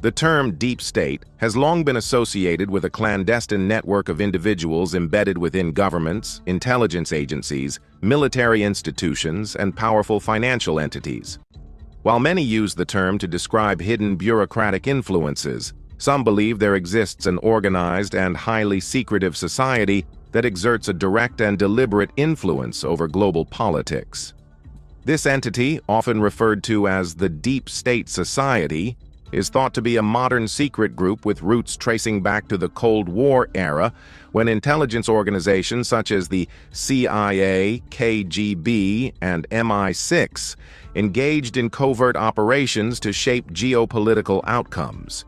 The term deep state has long been associated with a clandestine network of individuals embedded within governments, intelligence agencies, military institutions, and powerful financial entities. While many use the term to describe hidden bureaucratic influences, some believe there exists an organized and highly secretive society that exerts a direct and deliberate influence over global politics. This entity, often referred to as the Deep State Society, is thought to be a modern secret group with roots tracing back to the Cold War era, when intelligence organizations such as the CIA, KGB, and MI6 engaged in covert operations to shape geopolitical outcomes.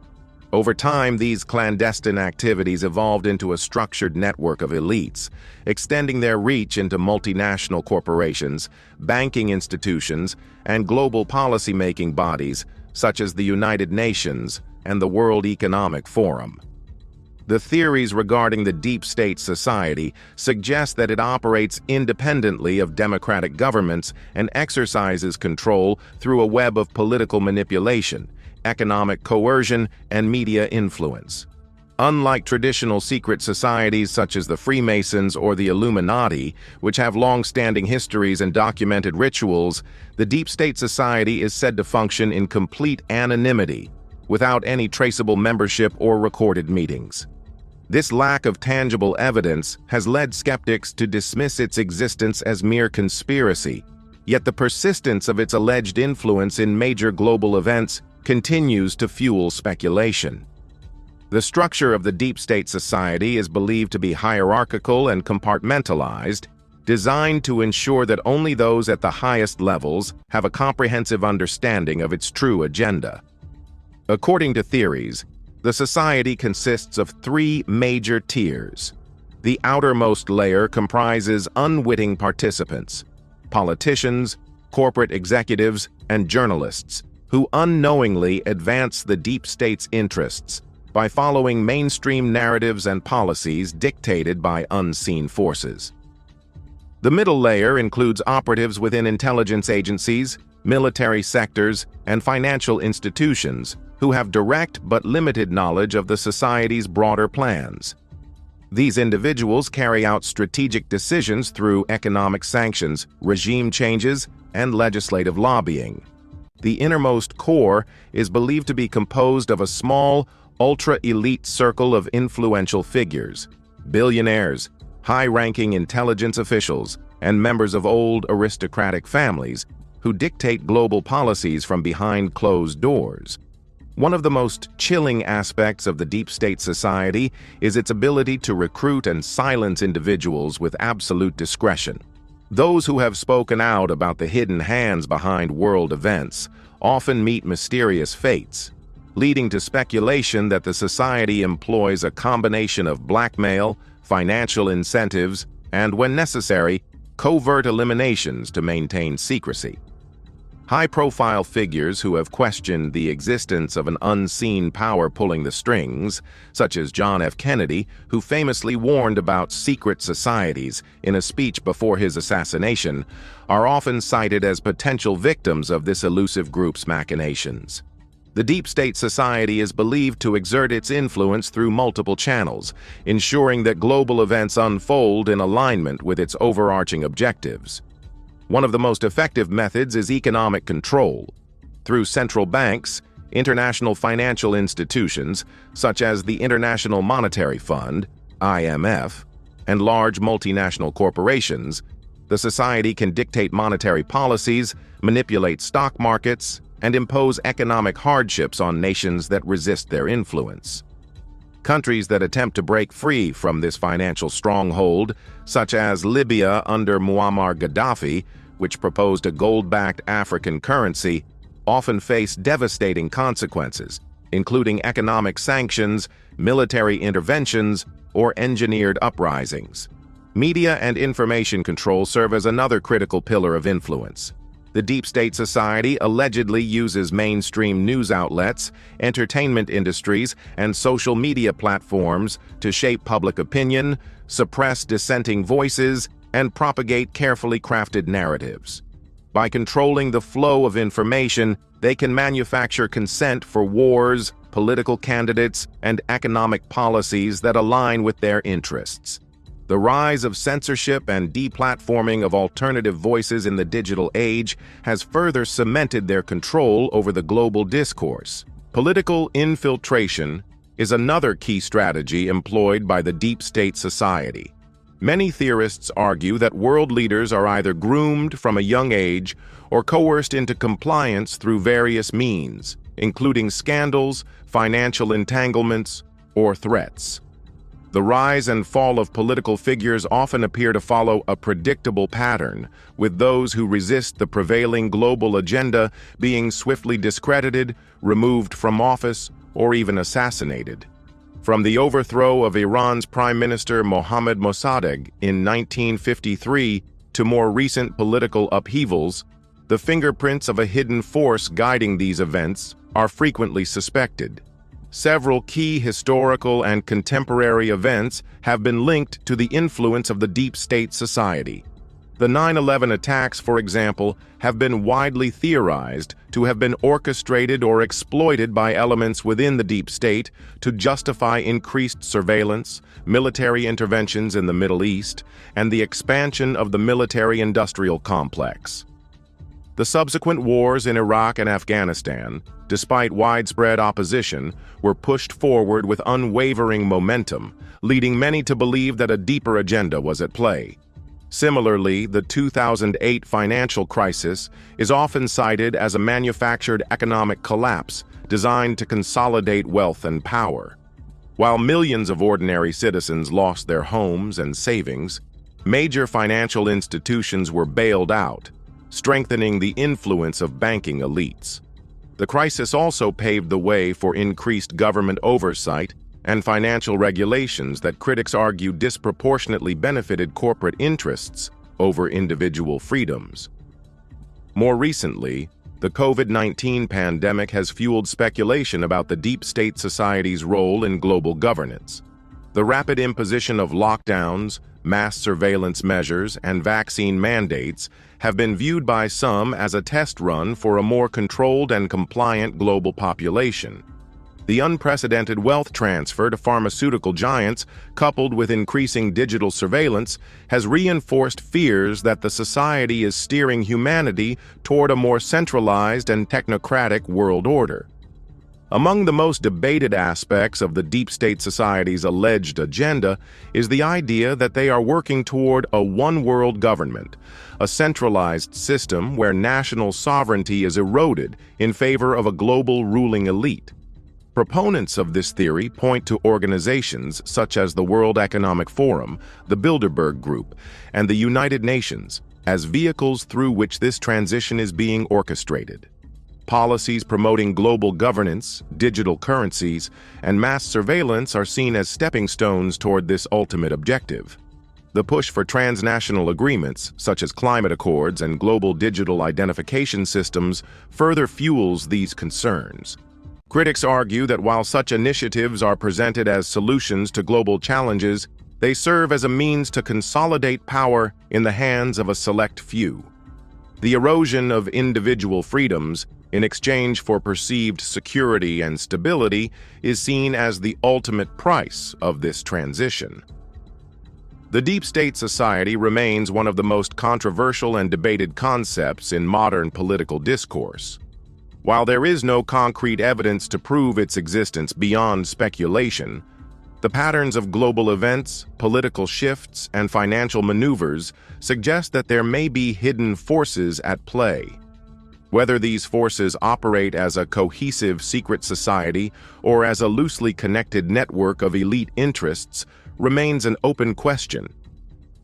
Over time, these clandestine activities evolved into a structured network of elites, extending their reach into multinational corporations, banking institutions, and global policymaking bodies such as the United Nations and the World Economic Forum. The theories regarding the Deep State Society suggest that it operates independently of democratic governments and exercises control through a web of political manipulation, economic coercion, and media influence. Unlike traditional secret societies such as the Freemasons or the Illuminati, which have long-standing histories and documented rituals, the Deep State Society is said to function in complete anonymity, without any traceable membership or recorded meetings. This lack of tangible evidence has led skeptics to dismiss its existence as mere conspiracy, yet the persistence of its alleged influence in major global events continues to fuel speculation. The structure of the Deep State Society is believed to be hierarchical and compartmentalized, designed to ensure that only those at the highest levels have a comprehensive understanding of its true agenda. According to theories, the society consists of three major tiers. The outermost layer comprises unwitting participants, politicians, corporate executives, and journalists, who unknowingly advance the deep state's interests by following mainstream narratives and policies dictated by unseen forces. The middle layer includes operatives within intelligence agencies, military sectors, and financial institutions who have direct but limited knowledge of the society's broader plans. These individuals carry out strategic decisions through economic sanctions, regime changes, and legislative lobbying. The innermost core is believed to be composed of a small, ultra-elite circle of influential figures, billionaires, high-ranking intelligence officials, and members of old aristocratic families who dictate global policies from behind closed doors. One of the most chilling aspects of the Deep State Society is its ability to recruit and silence individuals with absolute discretion. Those who have spoken out about the hidden hands behind world events often meet mysterious fates, leading to speculation that the society employs a combination of blackmail, financial incentives, and, when necessary, covert eliminations to maintain secrecy. High-profile figures who have questioned the existence of an unseen power pulling the strings, such as John F. Kennedy, who famously warned about secret societies in a speech before his assassination, are often cited as potential victims of this elusive group's machinations. The Deep State Society is believed to exert its influence through multiple channels, ensuring that global events unfold in alignment with its overarching objectives. One of the most effective methods is economic control. Through central banks, international financial institutions, such as the International Monetary Fund, IMF, and large multinational corporations, the society can dictate monetary policies, manipulate stock markets, and impose economic hardships on nations that resist their influence. Countries that attempt to break free from this financial stronghold, such as Libya under Muammar Gaddafi, which proposed a gold-backed African currency, often face devastating consequences, including economic sanctions, military interventions, or engineered uprisings. Media and information control serve as another critical pillar of influence. The Deep State Society allegedly uses mainstream news outlets, entertainment industries, and social media platforms to shape public opinion, suppress dissenting voices, and propagate carefully crafted narratives. By controlling the flow of information, they can manufacture consent for wars, political candidates, and economic policies that align with their interests. The rise of censorship and deplatforming of alternative voices in the digital age has further cemented their control over the global discourse. Political infiltration is another key strategy employed by the deep state society. Many theorists argue that world leaders are either groomed from a young age or coerced into compliance through various means, including scandals, financial entanglements, or threats. The rise and fall of political figures often appear to follow a predictable pattern, with those who resist the prevailing global agenda being swiftly discredited, removed from office, or even assassinated. From the overthrow of Iran's Prime Minister Mohammad Mossadegh in 1953 to more recent political upheavals, the fingerprints of a hidden force guiding these events are frequently suspected. Several key historical and contemporary events have been linked to the influence of the deep state society. The 9/11 attacks, for example, have been widely theorized to have been orchestrated or exploited by elements within the deep state to justify increased surveillance, military interventions in the Middle East, and the expansion of the military-industrial complex. The subsequent wars in Iraq and Afghanistan, despite widespread opposition, were pushed forward with unwavering momentum, leading many to believe that a deeper agenda was at play. Similarly, the 2008 financial crisis is often cited as a manufactured economic collapse designed to consolidate wealth and power. While millions of ordinary citizens lost their homes and savings, major financial institutions were bailed out, strengthening the influence of banking elites. The crisis also paved the way for increased government oversight and financial regulations that critics argue disproportionately benefited corporate interests over individual freedoms. More recently, the COVID-19 pandemic has fueled speculation about the deep state society's role in global governance. The rapid imposition of lockdowns, mass surveillance measures, and vaccine mandates have been viewed by some as a test run for a more controlled and compliant global population. The unprecedented wealth transfer to pharmaceutical giants, coupled with increasing digital surveillance, has reinforced fears that the society is steering humanity toward a more centralized and technocratic world order. Among the most debated aspects of the deep state society's alleged agenda is the idea that they are working toward a one-world government, a centralized system where national sovereignty is eroded in favor of a global ruling elite. Proponents of this theory point to organizations such as the World Economic Forum, the Bilderberg Group, and the United Nations as vehicles through which this transition is being orchestrated. Policies promoting global governance, digital currencies, and mass surveillance are seen as stepping stones toward this ultimate objective. The push for transnational agreements, such as climate accords and global digital identification systems, further fuels these concerns. Critics argue that while such initiatives are presented as solutions to global challenges, they serve as a means to consolidate power in the hands of a select few. The erosion of individual freedoms in exchange for perceived security and stability is seen as the ultimate price of this transition. The deep state society remains one of the most controversial and debated concepts in modern political discourse. While there is no concrete evidence to prove its existence beyond speculation, the patterns of global events, political shifts, and financial maneuvers suggest that there may be hidden forces at play. Whether these forces operate as a cohesive secret society or as a loosely connected network of elite interests remains an open question.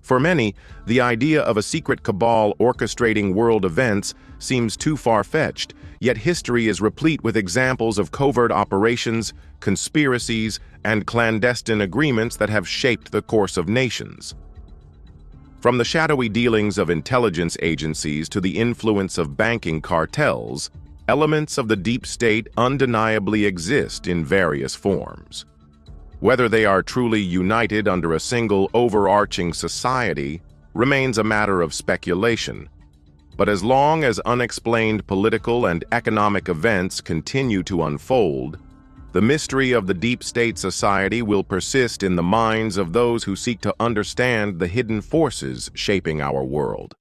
For many, the idea of a secret cabal orchestrating world events seems too far-fetched, yet history is replete with examples of covert operations, conspiracies, and clandestine agreements that have shaped the course of nations. From the shadowy dealings of intelligence agencies to the influence of banking cartels, elements of the deep state undeniably exist in various forms. Whether they are truly united under a single overarching society remains a matter of speculation. But as long as unexplained political and economic events continue to unfold, The mystery of the deep state society will persist in the minds of those who seek to understand the hidden forces shaping our world.